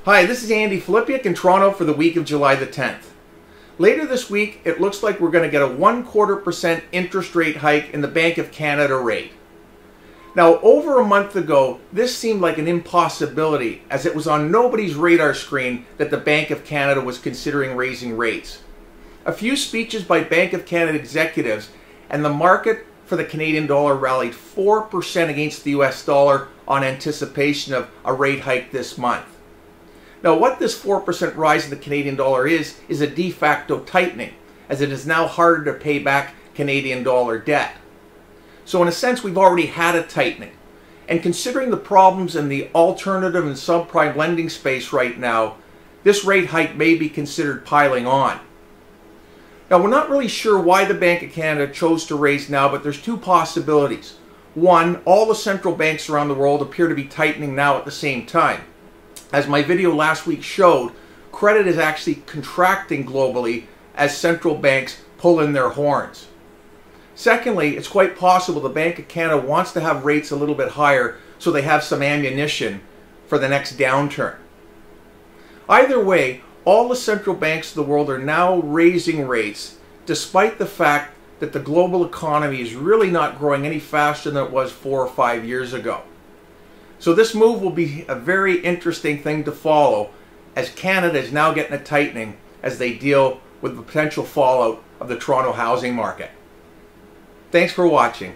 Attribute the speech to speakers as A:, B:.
A: Hi, this is Andy Filipiuk in Toronto for the week of July the 10th. Later this week, it looks like we're going to get a 1/4% interest rate hike in the Bank of Canada rate. Now, over a month ago, this seemed like an impossibility as it was on nobody's radar screen that the Bank of Canada was considering raising rates. A few speeches by Bank of Canada executives and the market for the Canadian dollar rallied 4% against the US dollar on anticipation of a rate hike this month. Now, what this 4% rise in the Canadian dollar is a de facto tightening, as it is now harder to pay back Canadian dollar debt. So in a sense, we've already had a tightening. And considering the problems in the alternative and subprime lending space right now, this rate hike may be considered piling on. Now, we're not really sure why the Bank of Canada chose to raise now, but there's two possibilities. One, all the central banks around the world appear to be tightening now at the same time. As my video last week showed, credit is actually contracting globally as central banks pull in their horns. Secondly, it's quite possible the Bank of Canada wants to have rates a little bit higher so they have some ammunition for the next downturn. Either way, all the central banks of the world are now raising rates despite the fact that the global economy is really not growing any faster than it was 4 or 5 years ago. So this move will be a very interesting thing to follow, as Canada is now getting a tightening as they deal with the potential fallout of the Toronto housing market. Thanks for watching.